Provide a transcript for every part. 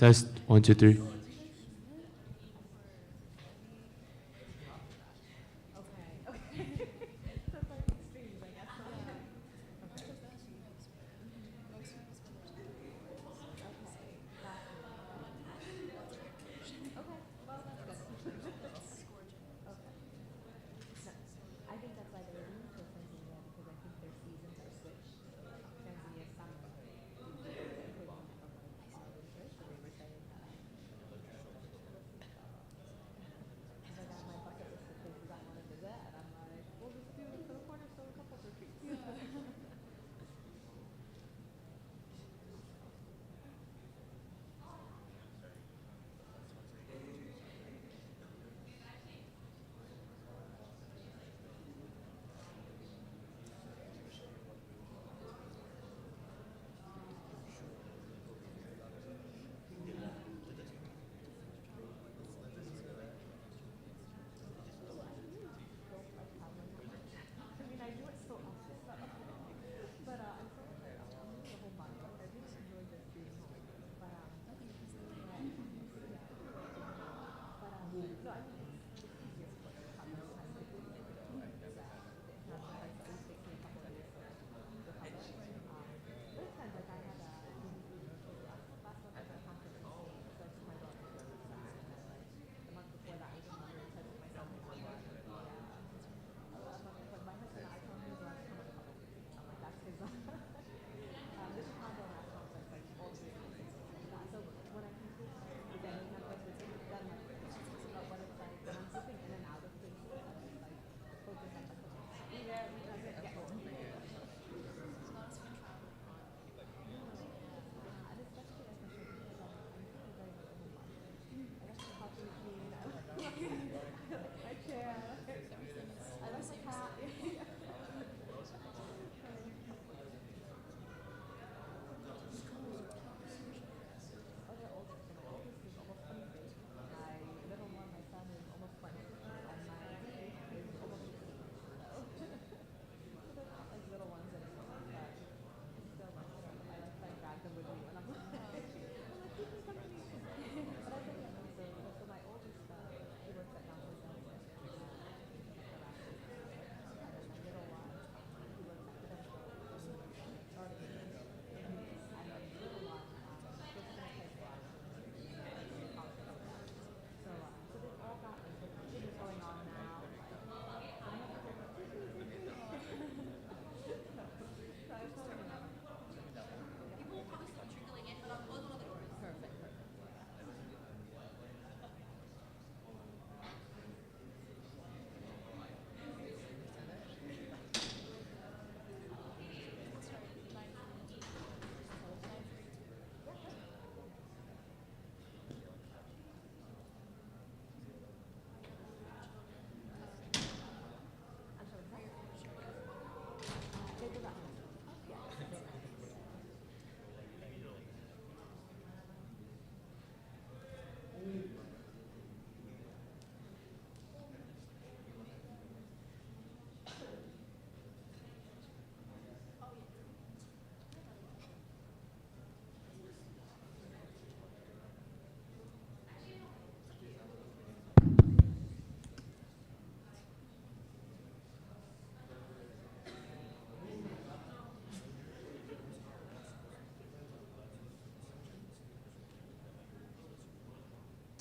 Test 1, 2, 3.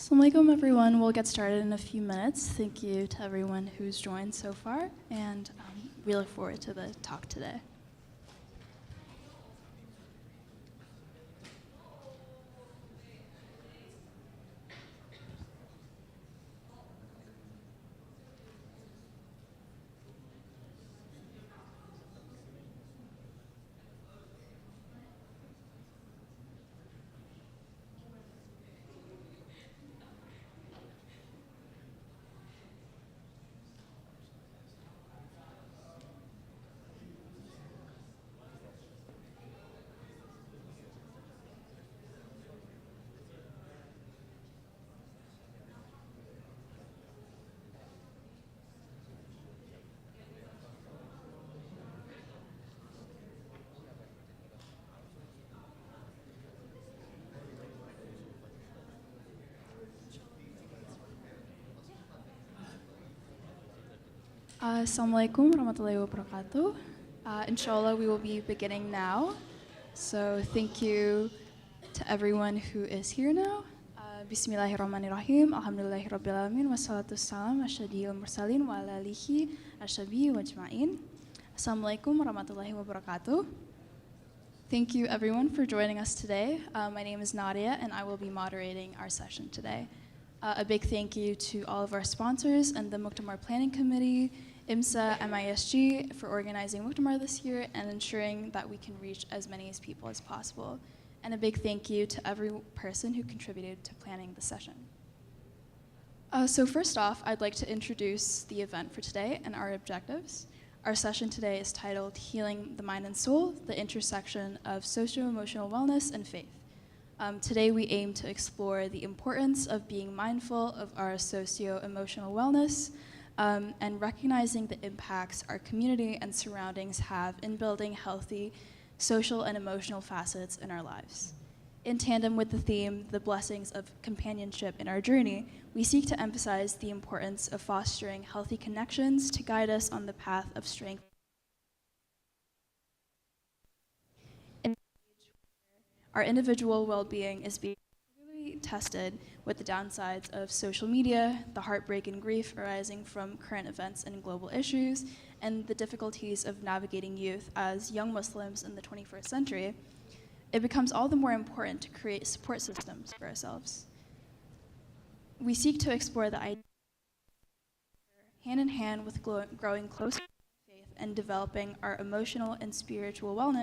Assalamualaikum everyone, we'll get started in a few minutes. Thank you to everyone who's joined so far, and we look forward to the talk today. Assalamualaikum warahmatullahi wabarakatuh. Inshallah, we will be beginning now. So thank you to everyone who is here now. Bismillahirrahmanirrahim. Alhamdulillahi rabbil alamin. Wassalatu wassalam asyhadil mursalin wa ala alihi ashabihi wajma'in. Assalamualaikum warahmatullahi wabarakatuh. Thank you everyone for joining us today. My name is Nadia and I will be moderating our session today. A big thank you to all of our sponsors and the Muktamar Planning Committee, IMSA, MISG for organizing Muktamar this year and ensuring that we can reach as many people as possible. And a big thank you to every person who contributed to planning the session. So first off, I'd like to introduce the event for today and our objectives. Our session today is titled Healing the Mind and Soul, the Intersection of Socio-Emotional Wellness and Faith. Today we aim to explore the importance of being mindful of our socio-emotional wellness and recognizing the impacts our community and surroundings have in building healthy social and emotional facets in our lives. In tandem with the theme, the blessings of companionship in our journey, we seek to emphasize the importance of fostering healthy connections to guide us on the path of strength. Our individual well-being is being really tested with the downsides of social media, the heartbreak and grief arising from current events and global issues, and the difficulties of navigating youth as young Muslims in the 21st century. It becomes all the more important to create support systems for ourselves. We seek to explore the idea hand in hand with growing closer to faith and developing our emotional and spiritual wellness.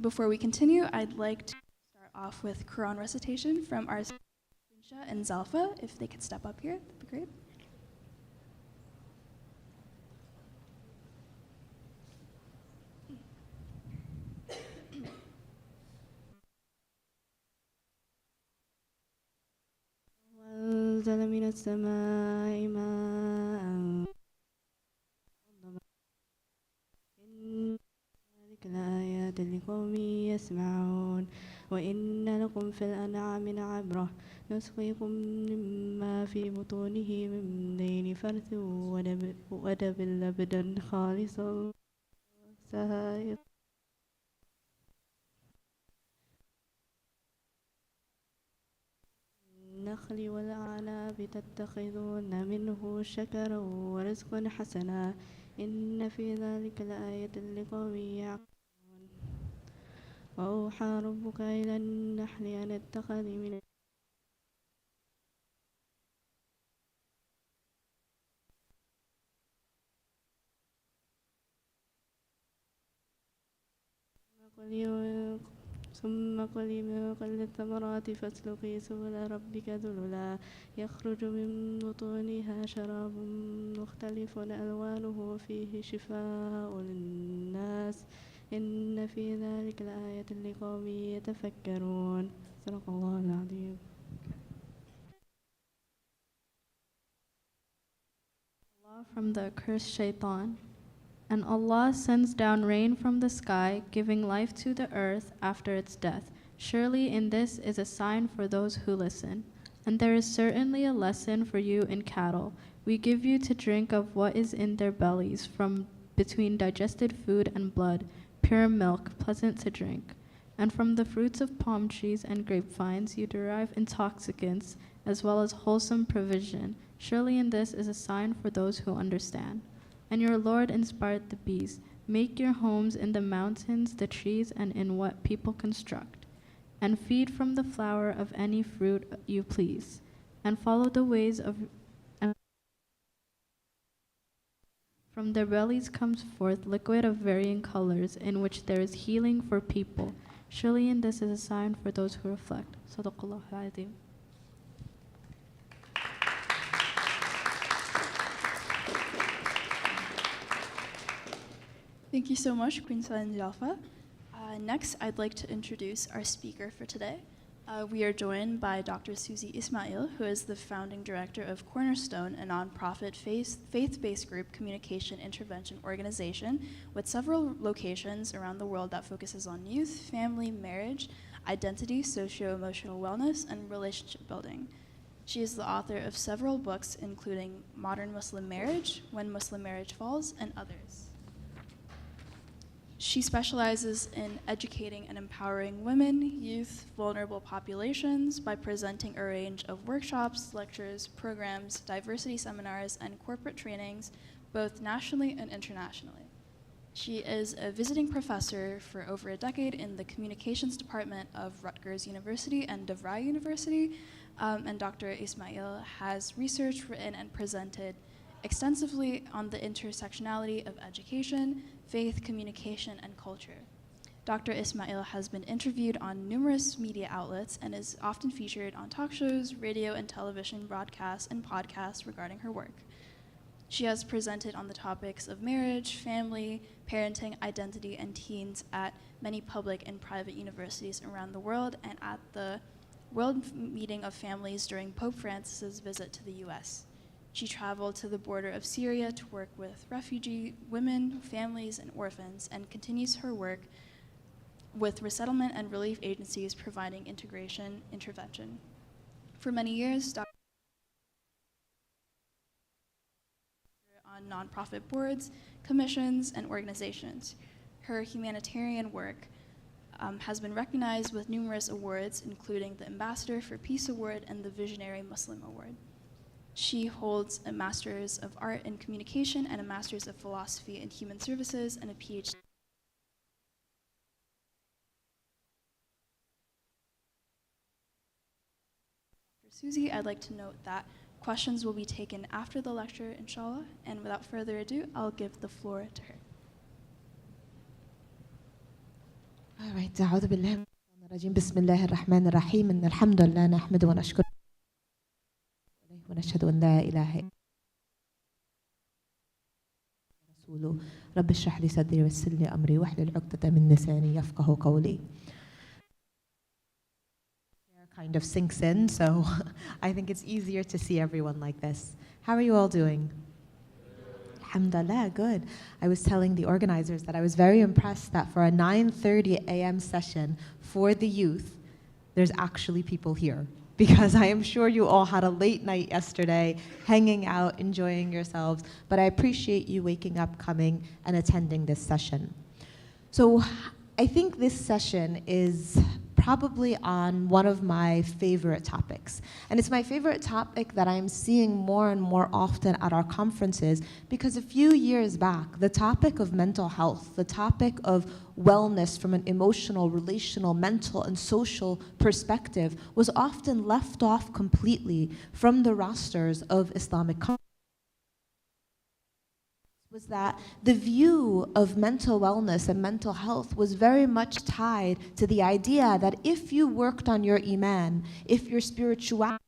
Before we continue, I'd like to start off with Quran recitation from our Insha and Zalfa. If they could step up here, that'd be great. وأنزل من السماء ماء إن ذلك لآيات لقوم يسمعون وإن لكم في الأنعام لعبرة نسقيكم مما في بطونه من بين فرث ودم لبنا خالصا سائغا النخل والأعناب تتخذون منه شكرا ورزقا حسنا إن في ذلك لآية لقوم يعقلون وأوحى ربك إلى النحل أن اتخذي من ثم كلي من كل الثمرات فاسلكي سبل ربك ذللا يخرج من بطونها شراب مختلف ألوانه فيه شفاء للناس إن في ذلك لآية لقوم يتفكرون صدق الله العظيم. Allah from the accursed shaitan. And Allah sends down rain from the sky, giving life to the earth after its death. Surely in this is a sign for those who listen. And there is certainly a lesson for you in cattle. We give you to drink of what is in their bellies, from between digested food and blood, pure milk, pleasant to drink. And from the fruits of palm trees and grapevines you derive intoxicants, as well as wholesome provision. Surely in this is a sign for those who understand. And your Lord inspired the bees. Make your homes in the mountains, the trees, and in what people construct. And feed from the flower of any fruit you please. And follow the ways of... From their bellies comes forth liquid of varying colors, in which there is healing for people. Surely in this is a sign for those who reflect. Sadaqallahu al-Azim. Thank you so much, Queen Salan Jalfa. Next, I'd like to introduce our speaker for today. We are joined by Dr. Susie Ismail, who is the founding director of Cornerstone, a nonprofit faith-based group communication intervention organization with several locations around the world that focuses on youth, family, marriage, identity, socio-emotional wellness, and relationship building. She is the author of several books, including Modern Muslim Marriage, When Muslim Marriage Falls, and others. She specializes in educating and empowering women, youth, vulnerable populations by presenting a range of workshops, lectures, programs, diversity seminars, and corporate trainings, both nationally and internationally. She is a visiting professor for over a decade in the communications department of Rutgers University and DeVry University, and Dr. Ismail has researched, written, and presented extensively on the intersectionality of education, faith, communication, and culture. Dr. Ismail has been interviewed on numerous media outlets and is often featured on talk shows, radio and television broadcasts, and podcasts regarding her work. She has presented on the topics of marriage, family, parenting, identity, and teens at many public and private universities around the world and at the World Meeting of Families during Pope Francis's visit to the US. She traveled to the border of Syria to work with refugee women, families, and orphans, and continues her work with resettlement and relief agencies providing integration intervention. For many years, Dr. on nonprofit boards, commissions, and organizations. Her humanitarian work has been recognized with numerous awards, including the Ambassador for Peace Award and the Visionary Muslim Award. She holds a Master's of Art in Communication and a Master's of Philosophy in Human Services and a PhD. For Susie, I'd like to note that questions will be taken after the lecture, inshallah, and without further ado, I'll give the floor to her. All right, أعوذ بالله من الشيطان الرجيم بسم الله الرحمن الرحيم إن الحمد لله نحمده ونشكره ونشهد أن لا إله إلا رسوله رب اشرح لي صدري ويسر لي أمري واحلل عقدة من لساني يفقهوا قولي. Kind of sinks in, so I think it's easier to see everyone like this. How are you all doing? Alhamdulillah, good. I was telling the organizers that I was very impressed that for a 9:30 a.m. session for the youth, there's actually people here. Because I am sure you all had a late night yesterday, hanging out, enjoying yourselves, but I appreciate you waking up, coming, and attending this session. So I think this session is probably on one of my favorite topics. And it's my favorite topic that I'm seeing more and more often at our conferences because a few years back, the topic of mental health, the topic of wellness from an emotional, relational, mental, and social perspective was often left off completely from the rosters of Islamic conferences. Was that the view of mental wellness and mental health was very much tied to the idea that if you worked on your iman, if your spirituality,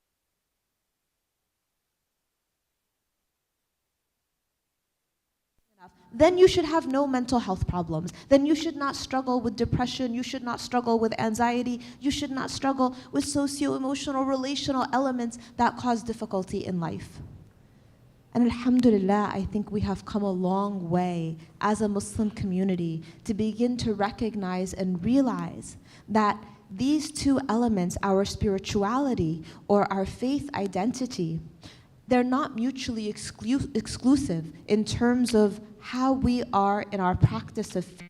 then you should have no mental health problems. Then you should not struggle with depression, you should not struggle with anxiety, you should not struggle with socio-emotional, relational elements that cause difficulty in life. And alhamdulillah, I think we have come a long way as a Muslim community to begin to recognize and realize that these two elements, our spirituality or our faith identity, they're not mutually exclusive in terms of how we are in our practice of faith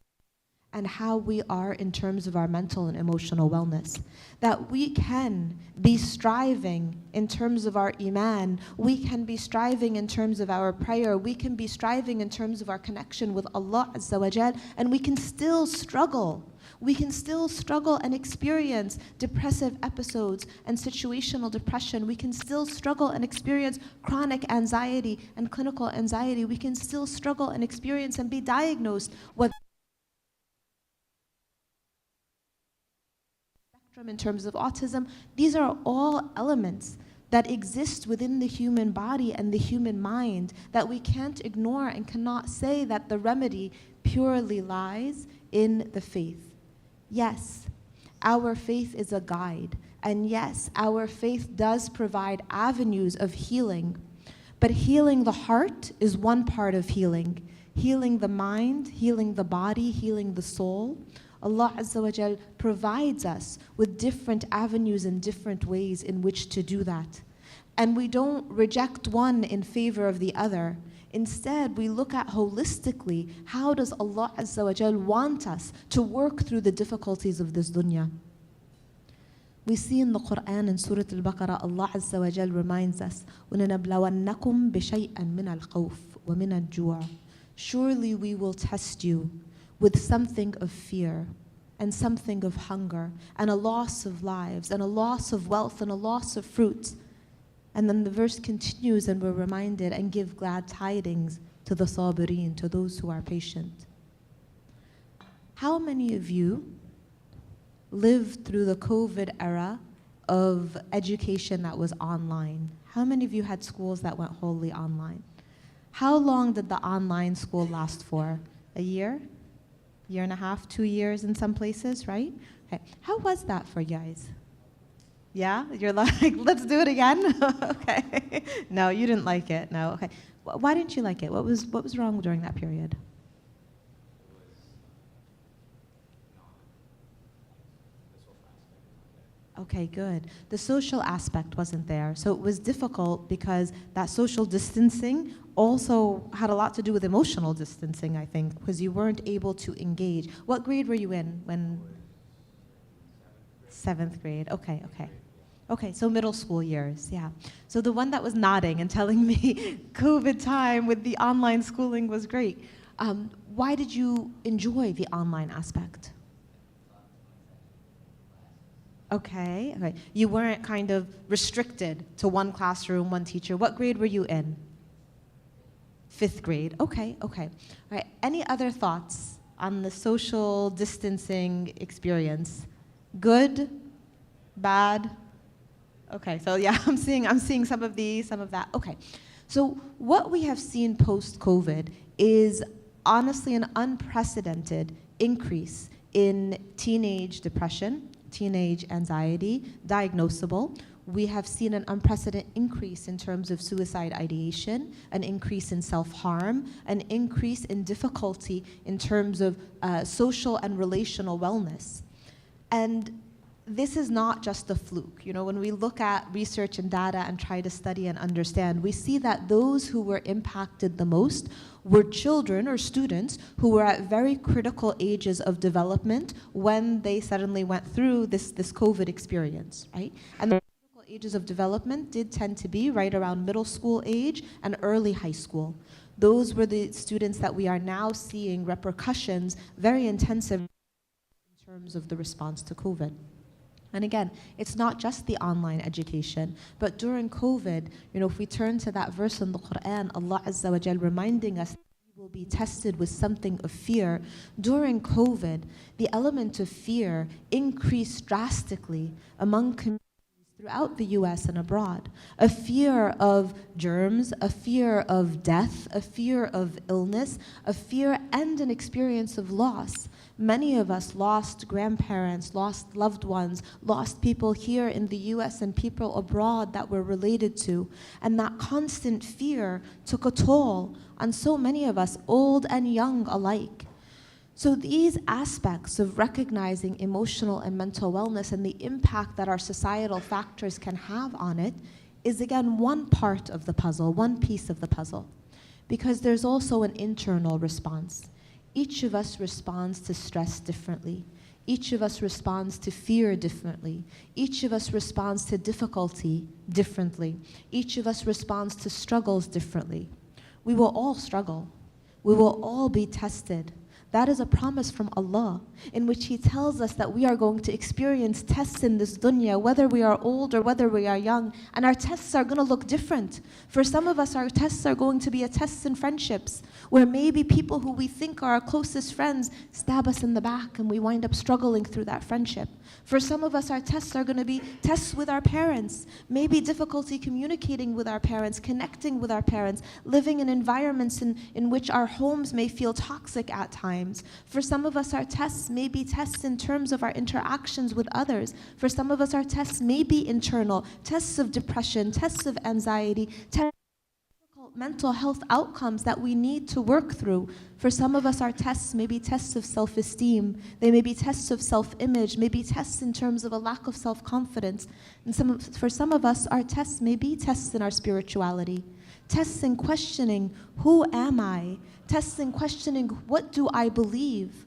and how we are in terms of our mental and emotional wellness. That we can be striving in terms of our iman, we can be striving in terms of our prayer, we can be striving in terms of our connection with Allah Azza wa Jal, and we can still struggle. We can still struggle and experience depressive episodes and situational depression. We can still struggle and experience chronic anxiety and clinical anxiety. We can still struggle and experience and be diagnosed with in terms of autism. These are all elements that exist within the human body and the human mind that we can't ignore and cannot say that the remedy purely lies in the faith. Yes, our faith is a guide, and yes, our faith does provide avenues of healing, but healing the heart is one part of healing. Healing the mind, healing the body, healing the soul. Allah Azza wa Jal provides us with different avenues and different ways in which to do that. And we don't reject one in favor of the other. Instead, we look at holistically, how does Allah Azza wa Jal want us to work through the difficulties of this dunya? We see in the Quran in Surah Al-Baqarah, Allah Azza wa Jal reminds us, وَلَنَبْلَوَنَّكُمْ بِشَيْءًا مِنَ الْخَوْفِ وَمِنَ الْجُوعِ. Surely we will test you with something of fear and something of hunger and a loss of lives and a loss of wealth and a loss of fruit. And then the verse continues and we're reminded, and give glad tidings to the sabireen, to those who are patient. How many of you lived through the COVID era of education that was online? How many of you had schools that went wholly online? How long did the online school last for? A year? Year and a half, 2 years in some places, right? Okay. How was that for you guys? Yeah? You're like, let's do it again? Okay. No, you didn't like it. No, okay. Why didn't you like it? What was wrong during that period? Okay, good. The social aspect wasn't there. So it was difficult because that social distancing also had a lot to do with emotional distancing, I think, because you weren't able to engage. What grade were you in when? 7th grade. Okay, okay. Okay, so middle school years, yeah. So the one that was nodding and telling me COVID time with the online schooling was great. Why did you enjoy the online aspect? Okay, okay. You weren't kind of restricted to one classroom, one teacher. What grade were you in? 5th grade. Okay, okay. All right. Any other thoughts on the social distancing experience? Good? Bad? Okay, so yeah, I'm seeing some of these, some of that. Okay. So what we have seen post-COVID is honestly an unprecedented increase in teenage depression, teenage anxiety, diagnosable. We have seen an unprecedented increase in terms of suicide ideation, an increase in self-harm, an increase in difficulty in terms of social and relational wellness. And this is not just a fluke. You know, when we look at research and data and try to study and understand, we see that those who were impacted the most were children or students who were at very critical ages of development when they suddenly went through this COVID experience, right? And the critical ages of development did tend to be right around middle school age and early high school. Those were the students that we are now seeing repercussions, very intensive in terms of the response to COVID. And again, it's not just the online education, but during COVID, you know, if we turn to that verse in the Quran, Allah Azza wa Jal reminding us that we will be tested with something of fear. During COVID, the element of fear increased drastically among communities throughout the US and abroad. A fear of germs, a fear of death, a fear of illness, a fear and an experience of loss. Many of us lost grandparents, lost loved ones, lost people here in the US and people abroad that we're related to. And that constant fear took a toll on so many of us, old and young alike. So these aspects of recognizing emotional and mental wellness and the impact that our societal factors can have on it is again one part of the puzzle, one piece of the puzzle. Because there's also an internal response. Each of us responds to stress differently. Each of us responds to fear differently. Each of us responds to difficulty differently. Each of us responds to struggles differently. We will all struggle. We will all be tested. That is a promise from Allah in which He tells us that we are going to experience tests in this dunya, whether we are old or whether we are young, and our tests are going to look different. For some of us, our tests are going to be a test in friendships, where maybe people who we think are our closest friends stab us in the back and we wind up struggling through that friendship. For some of us, our tests are going to be tests with our parents, maybe difficulty communicating with our parents, connecting with our parents, living in environments in which our homes may feel toxic at times. For some of us, our tests may be tests in terms of our interactions with others. For some of us, our tests may be internal, tests of depression, tests of anxiety, tests of difficult mental health outcomes that we need to work through. For some of us, our tests may be tests of self-esteem. They may be tests of self-image, maybe tests in terms of a lack of self-confidence. And for some of us, our tests may be tests in our spirituality. Tests in questioning, who am I? Tests in questioning, what do I believe?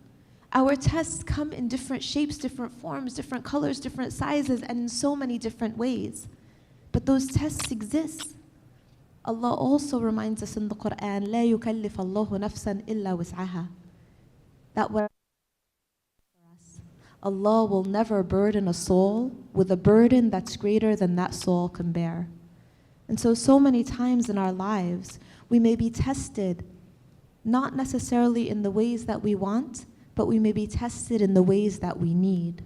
Our tests come in different shapes, different forms, different colors, different sizes, and in so many different ways. But those tests exist. Allah also reminds us in the Quran, لا يكلف الله نفسا إلا وسعها. That what Allah will never burden a soul with a burden that's greater than that soul can bear. And so many times in our lives, we may be tested, not necessarily in the ways that we want, but we may be tested in the ways that we need.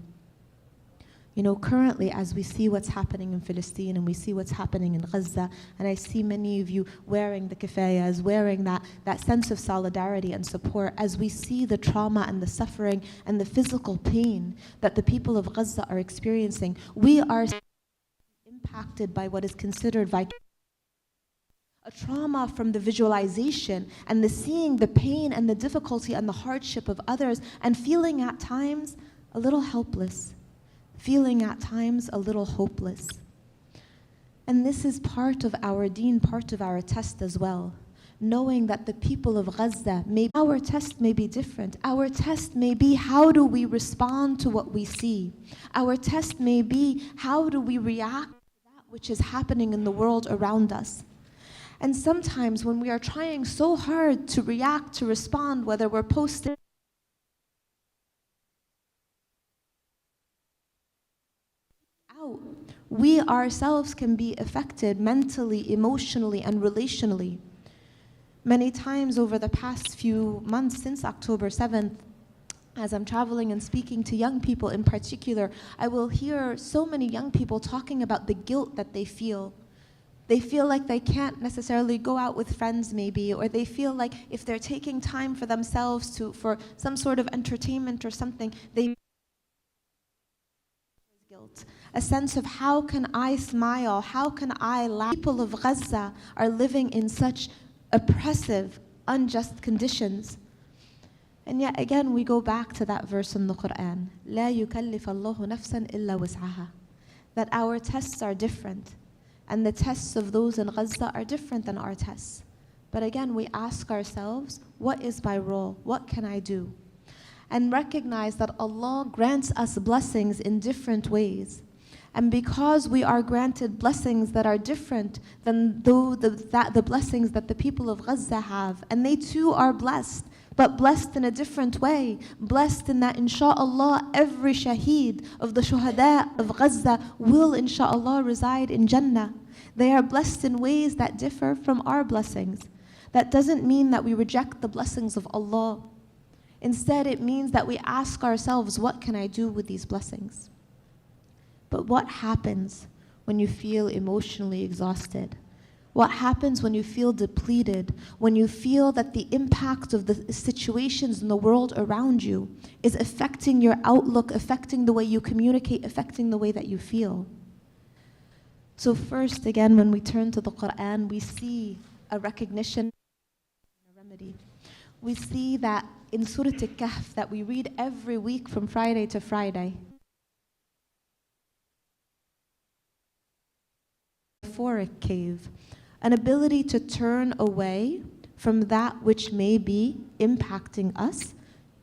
You know, currently, as we see what's happening in Palestine and we see what's happening in Gaza, and I see many of you wearing the kifayas, wearing that sense of solidarity and support, as we see the trauma and the suffering and the physical pain that the people of Gaza are experiencing, we are impacted by what is considered a trauma from the visualization and the seeing the pain and the difficulty and the hardship of others, and feeling at times a little helpless, feeling at times a little hopeless. And this is part of our deen, part of our test as well. Knowing that the people of Gaza, our test may be different. Our test may be, how do we respond to what we see? Our test may be, how do we react to that which is happening in the world around us? And sometimes when we are trying so hard to react, to respond, whether we're posting out, we ourselves can be affected mentally, emotionally, and relationally. Many times over the past few months since October 7th, as I'm traveling and speaking to young people in particular, I will hear so many young people talking about the guilt that they feel. They feel like they can't necessarily go out with friends maybe, or they feel like if they're taking time for themselves for some sort of entertainment or something, they guilt. A sense of, how can I smile? How can I laugh? People of Gaza are living in such oppressive, unjust conditions. And yet again, we go back to that verse in the Quran, لا يكلف الله نفسا إلا وسعها. That our tests are different. And the tests of those in Gaza are different than our tests. But again, we ask ourselves, what is my role? What can I do? And recognize that Allah grants us blessings in different ways. And because we are granted blessings that are different than the blessings that the people of Gaza have, and they too are blessed, but blessed in a different way. Blessed in that, insha'Allah, every shaheed of the shuhada of Gaza will, insha'Allah, reside in Jannah. They are blessed in ways that differ from our blessings. That doesn't mean that we reject the blessings of Allah. Instead, it means that we ask ourselves, what can I do with these blessings? But what happens when you feel emotionally exhausted? What happens when you feel depleted, when you feel that the impact of the situations in the world around you is affecting your outlook, affecting the way you communicate, affecting the way that you feel? So first, again, when we turn to the Quran, we see a recognition and a remedy. We see that in Surah Al-Kahf that we read every week from Friday to Friday, metaphoric cave, an ability to turn away from that which may be impacting us,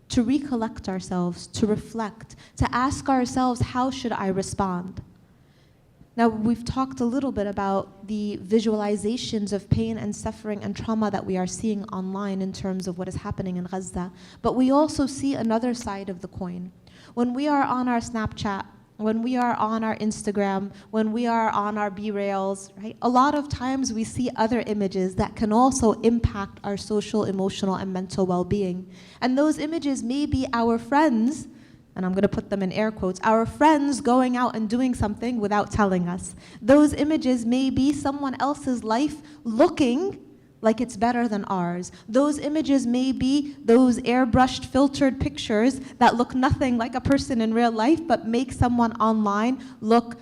to recollect ourselves, to reflect, to ask ourselves, how should I respond? Now, we've talked a little bit about the visualizations of pain and suffering and trauma that we are seeing online in terms of what is happening in Gaza, but we also see another side of the coin. When we are on our Snapchat, when we are on our Instagram, when we are on our B-Rails, right? A lot of times we see other images that can also impact our social, emotional, and mental well-being. And those images may be our friends, and I'm gonna put them in air quotes, our friends going out and doing something without telling us. Those images may be someone else's life looking like it's better than ours. Those images may be those airbrushed, filtered pictures that look nothing like a person in real life, but make someone online look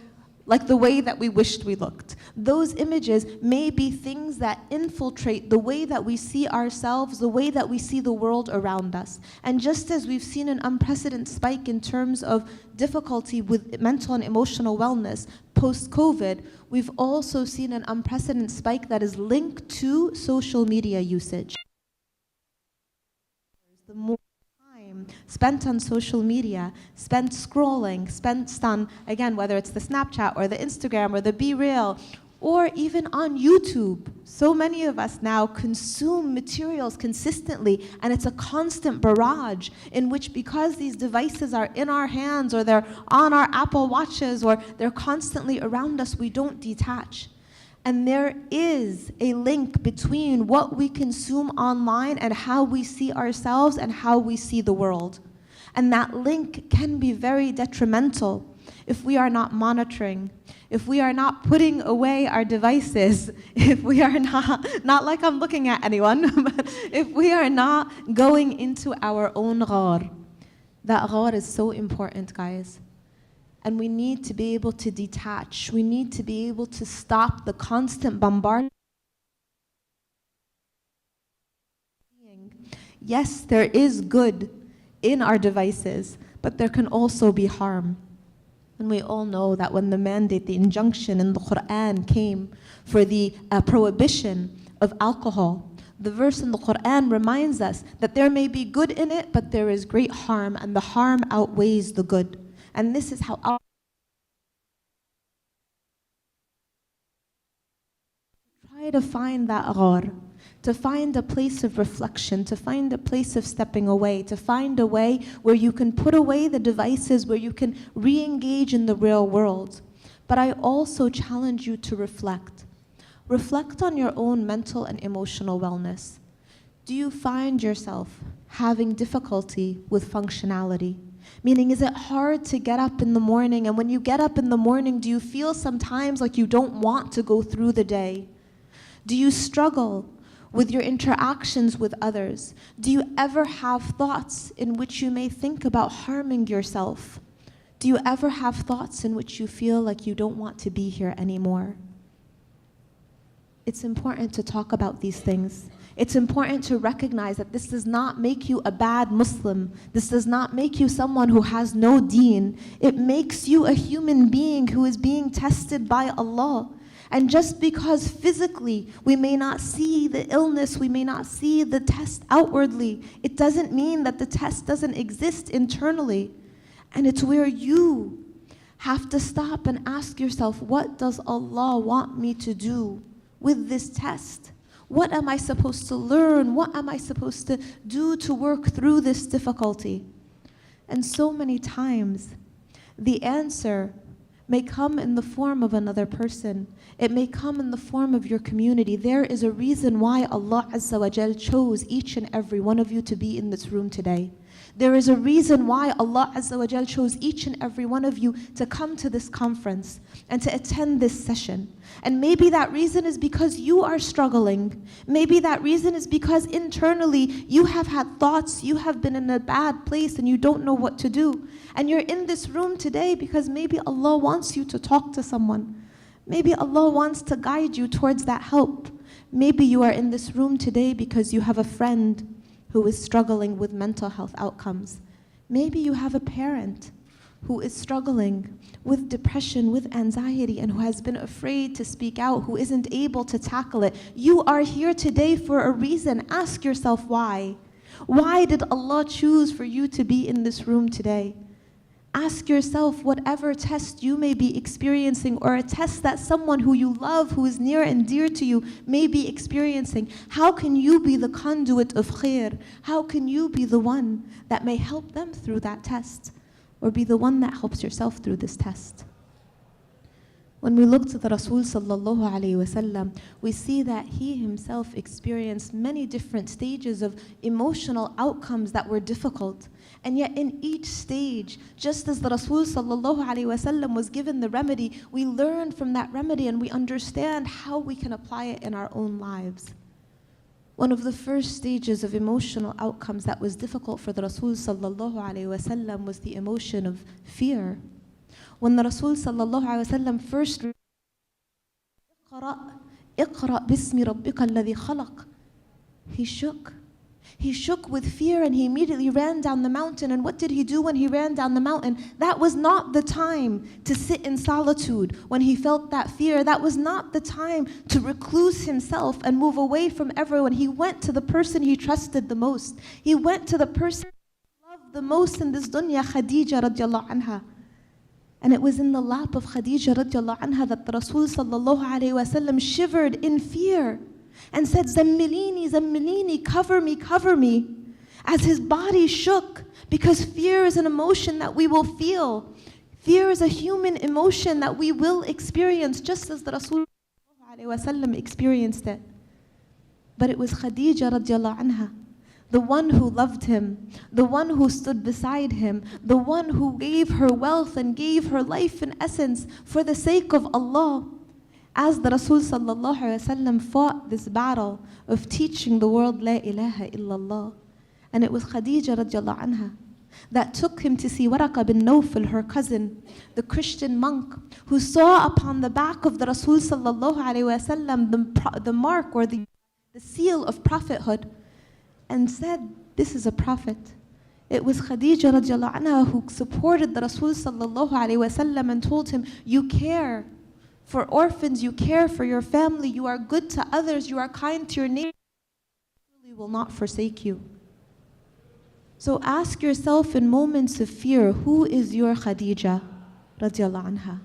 like the way that we wished we looked. Those images may be things that infiltrate the way that we see ourselves, the way that we see the world around us. And just as we've seen an unprecedented spike in terms of difficulty with mental and emotional wellness post-COVID, we've also seen an unprecedented spike that is linked to social media usage. The more time spent on social media, spent scrolling, spent on, again, whether it's the Snapchat or the Instagram or the Be Real, or even on YouTube. So many of us now consume materials consistently, and it's a constant barrage in which, because these devices are in our hands or they're on our Apple Watches or they're constantly around us, we don't detach. And there is a link between what we consume online and how we see ourselves and how we see the world. And that link can be very detrimental if we are not monitoring, if we are not putting away our devices, if we are not like I'm looking at anyone, but if we are not going into our own ghar. That ghar is so important, guys. And we need to be able to detach. We need to be able to stop the constant bombardment. Yes, there is good in our devices, but there can also be harm. And we all know that when the mandate, the injunction in the Quran came for the prohibition of alcohol, the verse in the Quran reminds us that there may be good in it, but there is great harm, and the harm outweighs the good. And this is how our try to find that ghar, to find a place of reflection, to find a place of stepping away, to find a way where you can put away the devices, where you can re-engage in the real world. But I also challenge you to reflect. Reflect on your own mental and emotional wellness. Do you find yourself having difficulty with functionality? Meaning, is it hard to get up in the morning? And when you get up in the morning, do you feel sometimes like you don't want to go through the day? Do you struggle with your interactions with others? Do you ever have thoughts in which you may think about harming yourself? Do you ever have thoughts in which you feel like you don't want to be here anymore? It's important to talk about these things. It's important to recognize that this does not make you a bad Muslim. This does not make you someone who has no deen. It makes you a human being who is being tested by Allah. And just because physically we may not see the illness, we may not see the test outwardly, it doesn't mean that the test doesn't exist internally. And it's where you have to stop and ask yourself, what does Allah want me to do with this test? What am I supposed to learn? What am I supposed to do to work through this difficulty? And so many times, the answer may come in the form of another person. It may come in the form of your community. There is a reason why Allah Azza wa Jal chose each and every one of you to be in this room today. There is a reason why Allah Azza wa Jal chose each and every one of you to come to this conference and to attend this session. And maybe that reason is because you are struggling. Maybe that reason is because internally you have had thoughts, you have been in a bad place and you don't know what to do. And you're in this room today because maybe Allah wants you to talk to someone. Maybe Allah wants to guide you towards that help. Maybe you are in this room today because you have a friend who is struggling with mental health outcomes. Maybe you have a parent who is struggling with depression, with anxiety, and who has been afraid to speak out, who isn't able to tackle it. You are here today for a reason. Ask yourself why. Why did Allah choose for you to be in this room today? Ask yourself, whatever test you may be experiencing, or a test that someone who you love, who is near and dear to you, may be experiencing, how can you be the conduit of khair? How can you be the one that may help them through that test, or be the one that helps yourself through this test? When we look to the Rasul sallallahu alayhi wasallam, we see that he himself experienced many different stages of emotional outcomes that were difficult. And yet in each stage, just as the Rasul sallallahu alayhi wasallam was given the remedy, we learn from that remedy and we understand how we can apply it in our own lives. One of the first stages of emotional outcomes that was difficult for the Rasul sallallahu alayhi wasallam was the emotion of fear. When the Rasul sallallahu alayhi wa sallam first read, اقرأ باسم ربك الذي خلق, he shook. He shook with fear and he immediately ran down the mountain. And what did he do when he ran down the mountain? That was not the time to sit in solitude when he felt that fear. That was not the time to recluse himself and move away from everyone. He went to the person he trusted the most. He went to the person he loved the most in this dunya, Khadija radiallahu anha. And it was in the lap of Khadija radiallahu anha that the Rasul sallallahu alayhi wa sallam shivered in fear and said, Zammilini, Zammilini, cover me, cover me. As his body shook, because fear is an emotion that we will feel. Fear is a human emotion that we will experience, just as the Rasul experienced it. But it was Khadija radiallahu anha, the one who loved him, the one who stood beside him, the one who gave her wealth and gave her life in essence for the sake of Allah. As the Rasul sallallahu alayhi wa sallam fought this battle of teaching the world La ilaha illallah, and it was Khadija radiallahu anha that took him to see Waraqa bin Nawfal, her cousin, the Christian monk, who saw upon the back of the Rasul sallallahu alayhi wa sallam the mark or the seal of prophethood, and said, this is a prophet. It was Khadija radiallahu anha who supported the Rasul sallallahu alayhi wa sallam and told him, you care for orphans, you care for your family, you are good to others, you are kind to your neighbor, He will not forsake you. So ask yourself in moments of fear, who is your Khadija radiallahu anha?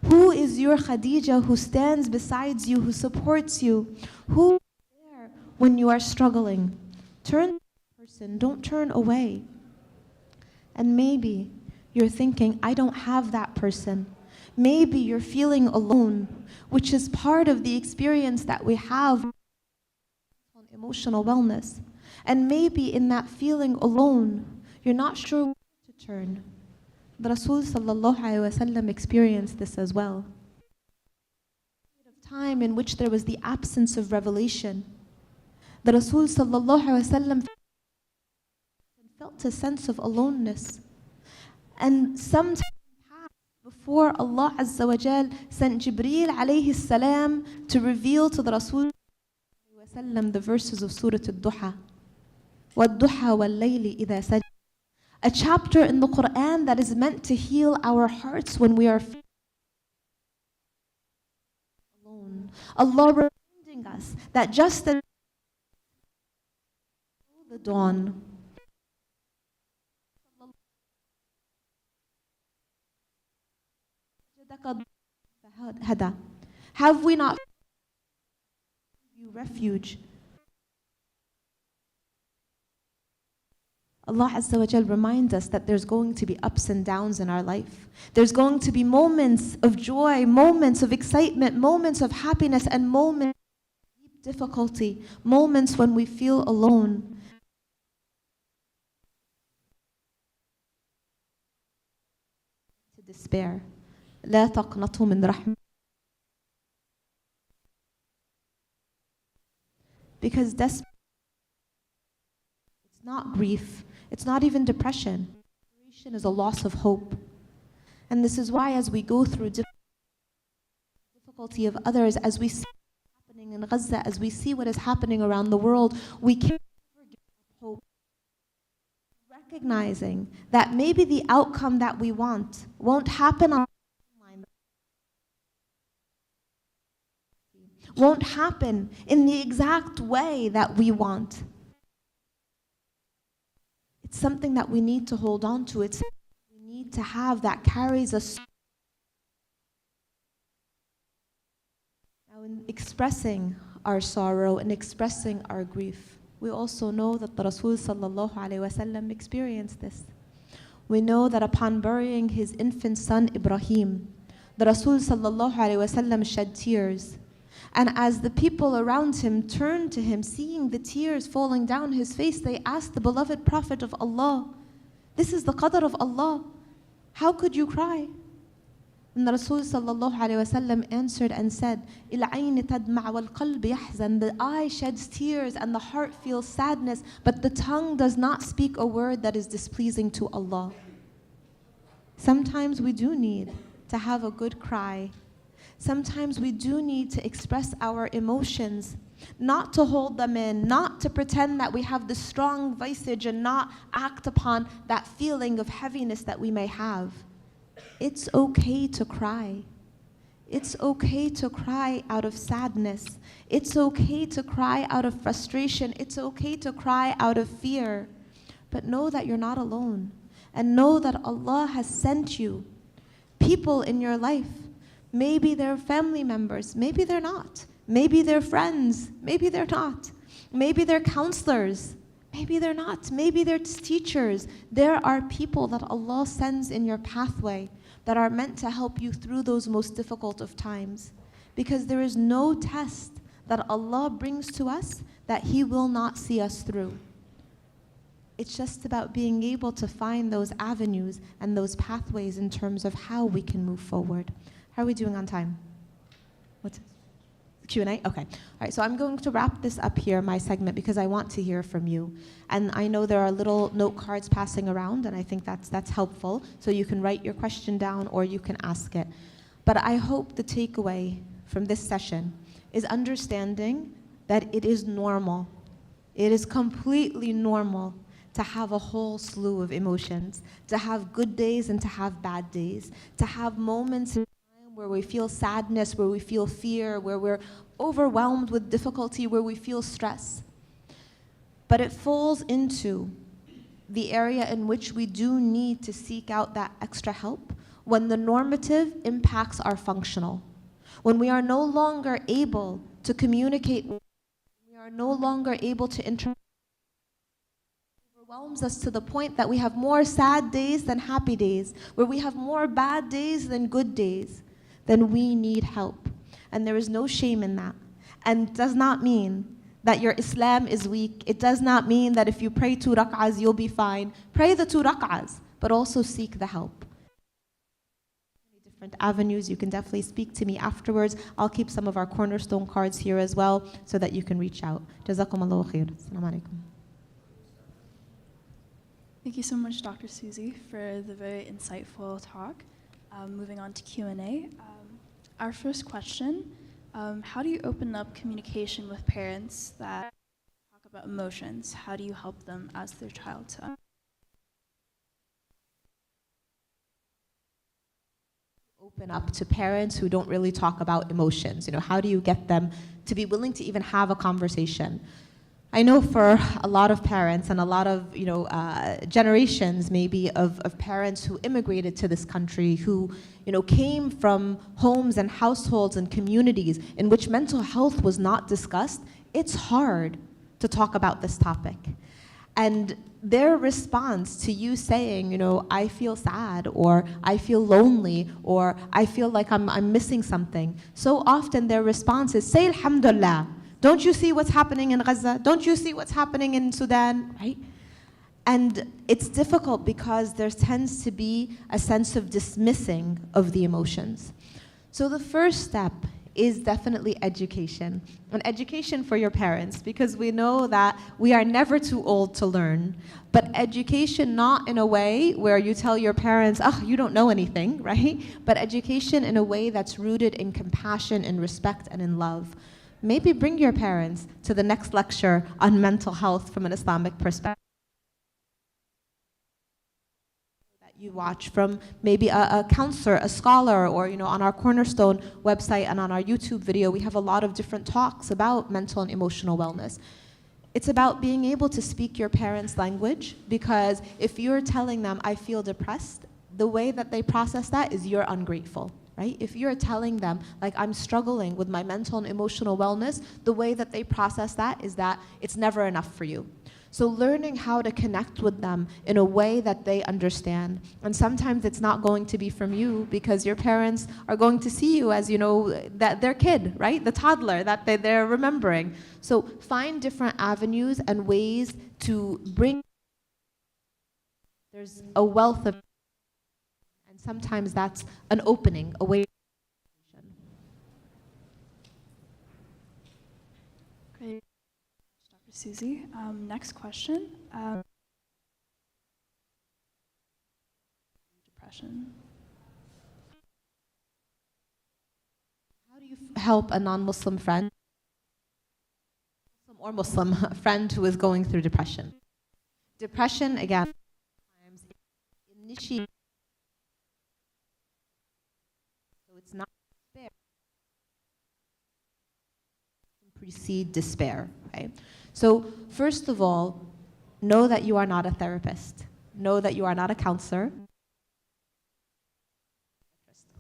Who is your Khadija who stands beside you, who supports you? Who is there when you are struggling? Turn to the person, don't turn away. And maybe you're thinking, I don't have that person. Maybe you're feeling alone, which is part of the experience that we have on emotional wellness. And maybe in that feeling alone, you're not sure where to turn. The Rasul sallallahu alayhi wa sallam experienced this as well. A time in which there was the absence of revelation. The Rasul sallallahu alayhi wa sallam felt a sense of aloneness. And sometimes before Allah Azza wa Jal sent Jibreel alayhi salam to reveal to the Rasul the verses of Surah Al-Duha. وَالضُّحَى وَاللَّيْلِ إِذَا سَجَدَ. A chapter in the Quran that is meant to heal our hearts when we are alone. Allah reminding us that just as the dawn, have we not you refuge? Allah Azza wa Jal reminds us that there's going to be ups and downs in our life. There's going to be moments of joy, moments of excitement, moments of happiness, and moments of deep difficulty, moments when we feel alone. To despair. لا تقنطوا من رحمة. Because desperation, it's not grief, it's not even depression. Desperation is a loss of hope. And this is why as we go through difficulty of others, as we see what's happening in Gaza, as we see what is happening around the world, we can't ever give up hope. Recognizing that maybe the outcome that we want won't happen on won't happen in the exact way that we want. It's something that we need to hold on to. It's something we need to have that carries us. Now, in expressing our sorrow and expressing our grief, we also know that the Rasul sallallahu alayhi wa sallam experienced this. We know that upon burying his infant son Ibrahim, the Rasul sallallahu alayhi wa sallam shed tears. And as the people around him turned to him, seeing the tears falling down his face, they asked the beloved Prophet of Allah, this is the qadr of Allah. How could you cry? And the Rasul sallallahu alayhi wa sallam answered and said, الْعَيْنِ تَدْمَعْ وَالْقَلْبِ يَحْزَنُ. The eye sheds tears and the heart feels sadness, but the tongue does not speak a word that is displeasing to Allah. Sometimes we do need to have a good cry. Sometimes we do need to express our emotions, not to hold them in, not to pretend that we have this strong visage and not act upon that feeling of heaviness that we may have. It's okay to cry. It's okay to cry out of sadness. It's okay to cry out of frustration. It's okay to cry out of fear. But know that you're not alone. And know that Allah has sent you people in your life. Maybe they're family members. Maybe they're not. Maybe they're friends. Maybe they're not. Maybe they're counselors. Maybe they're not. Maybe they're teachers. There are people that Allah sends in your pathway that are meant to help you through those most difficult of times. Because there is no test that Allah brings to us that He will not see us through. It's just about being able to find those avenues and those pathways in terms of how we can move forward. How are we doing on time? What's Q&A? Okay. All right, so I'm going to wrap this up here, my segment, because I want to hear from you. And I know there are little note cards passing around, and I think that's helpful. So you can write your question down or you can ask it. But I hope the takeaway from this session is understanding that it is normal. It is completely normal to have a whole slew of emotions, to have good days and to have bad days, to have moments in time where we feel sadness, where we feel fear, where we're overwhelmed with difficulty, where we feel stress. But it falls into the area in which we do need to seek out that extra help when the normative impacts our functional. When we are no longer able to communicate, we are no longer able to interact, overwhelms us to the point that we have more sad days than happy days, where we have more bad days than good days, then we need help. And there is no shame in that. And does not mean that your Islam is weak. It does not mean that if you pray 2 rak'ahs, you'll be fine. Pray the 2 rak'ahs, but also seek the help. Different avenues, you can definitely speak to me afterwards. I'll keep some of our cornerstone cards here as well so that you can reach out. Jazakumullahu khair. Assalamu alaikum. Thank you so much, Dr. Susie, for the very insightful talk. Moving on to Q&A. Our first question, how do you open up communication with parents that talk about emotions? How do you help them as their child to open up to parents who don't really talk about emotions? You know, how do you get them to be willing to even have a conversation? I know for a lot of parents and a lot of generations maybe of parents who immigrated to this country, who came from homes and households and communities in which mental health was not discussed, it's hard to talk about this topic. And their response to you saying, I feel sad, or I feel lonely, or I feel like I'm missing something, so often their response is, say alhamdulillah. Don't you see what's happening in Gaza? Don't you see what's happening in Sudan, right? And it's difficult because there tends to be a sense of dismissing of the emotions. So the first step is definitely education. And education for your parents, because we know that we are never too old to learn. But education not in a way where you tell your parents, oh, you don't know anything, right? But education in a way that's rooted in compassion, in respect, and in love. Maybe bring your parents to the next lecture on mental health from an Islamic perspective. That you watch from maybe a counselor, a scholar, or on our Cornerstone website and on our YouTube video, we have a lot of different talks about mental and emotional wellness. It's about being able to speak your parents' language, because if you're telling them, I feel depressed, the way that they process that is you're ungrateful. Right? If you're telling them, like, I'm struggling with my mental and emotional wellness, the way that they process that is that it's never enough for you. So learning how to connect with them in a way that they understand. And sometimes it's not going to be from you, because your parents are going to see you as, that their kid, right? The toddler that they're remembering. So find different avenues and ways to bring. There's a wealth of. Sometimes that's an opening, a way. Great, Dr. Susie. Next question. Depression. help a non-Muslim friend or Muslim friend who is going through depression. Depression, again, sometimes initiates, so it's not despair. It can precede despair, okay? So first of all, know that you are not a therapist. Know that you are not a counselor.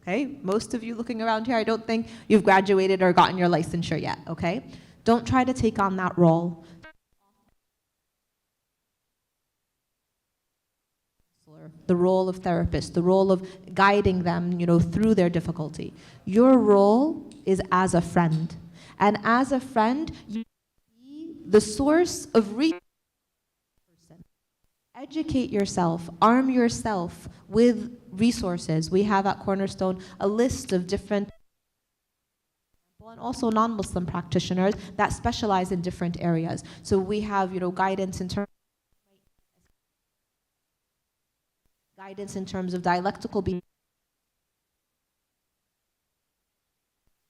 Okay? Most of you looking around here, I don't think you've graduated or gotten your licensure yet, okay? Don't try to take on that role. The role of therapist, the role of guiding them, through their difficulty. Your role is as a friend. And as a friend, you be the source of resources. Educate yourself, arm yourself with resources. We have at Cornerstone a list of different and also non-Muslim practitioners that specialize in different areas. So we have, guidance in terms of dialectical behavior,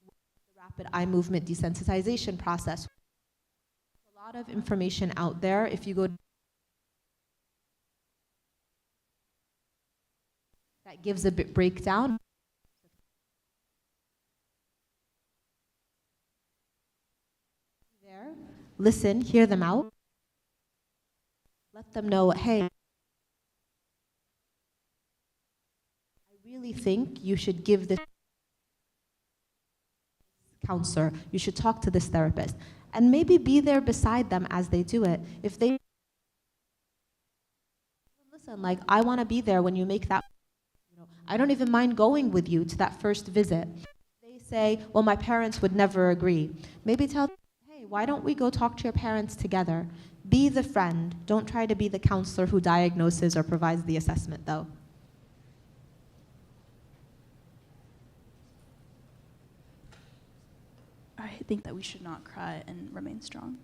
the rapid eye movement desensitization process. A lot of information out there. If you go, that gives a bit breakdown. There, listen, hear them out. Let them know, hey, I really think you should give this counselor, you should talk to this therapist, and maybe be there beside them as they do it. If they listen, like, I want to be there when you make that, I don't even mind going with you to that first visit. They say, well, my parents would never agree. Maybe tell them, hey, why don't we go talk to your parents together? Be the friend. Don't try to be the counselor who diagnoses or provides the assessment, though. I think that we should not cry and remain strong.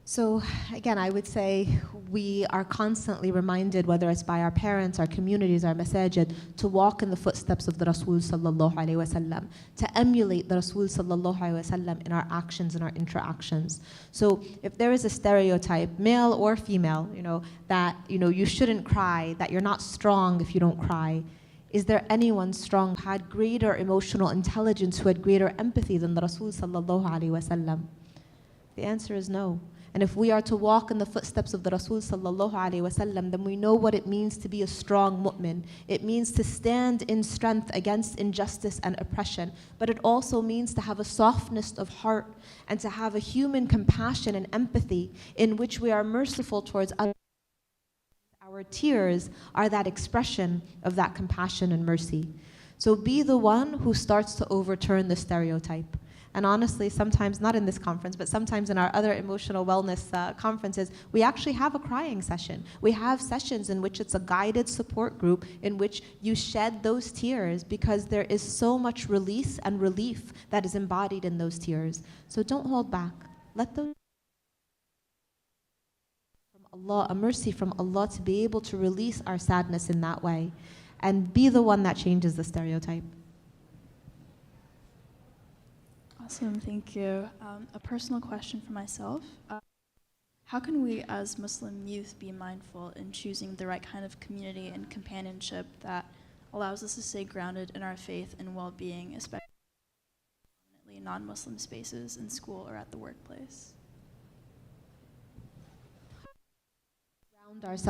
So again, I would say we are constantly reminded, whether it's by our parents, our communities, our masajid, to walk in the footsteps of the Rasul sallallahu alaihi wasallam, to emulate the Rasul sallallahu alaihi wasallam in our actions and our interactions. So if there is a stereotype, male or female, that you shouldn't cry, that you're not strong if you don't cry, is there anyone strong who had greater emotional intelligence, who had greater empathy than the Rasul sallallahu alaihi wasallam? The answer is no. And if we are to walk in the footsteps of the Rasul sallallahu alaihi wasallam, then we know what it means to be a strong mu'min. It means to stand in strength against injustice and oppression, but it also means to have a softness of heart and to have a human compassion and empathy in which we are merciful towards others. Our tears are that expression of that compassion and mercy. So be the one who starts to overturn the stereotype. And honestly, sometimes, not in this conference, but sometimes in our other emotional wellness conferences, we actually have a crying session. We have sessions in which it's a guided support group in which you shed those tears because there is so much release and relief that is embodied in those tears. So don't hold back. Let those from Allah, a mercy from Allah to be able to release our sadness in that way and be the one that changes the stereotype. Awesome, thank you. A personal question for myself. How can we as Muslim youth be mindful in choosing the right kind of community and companionship that allows us to stay grounded in our faith and well-being, especially in non-Muslim spaces in school or at the workplace? Ground ourselves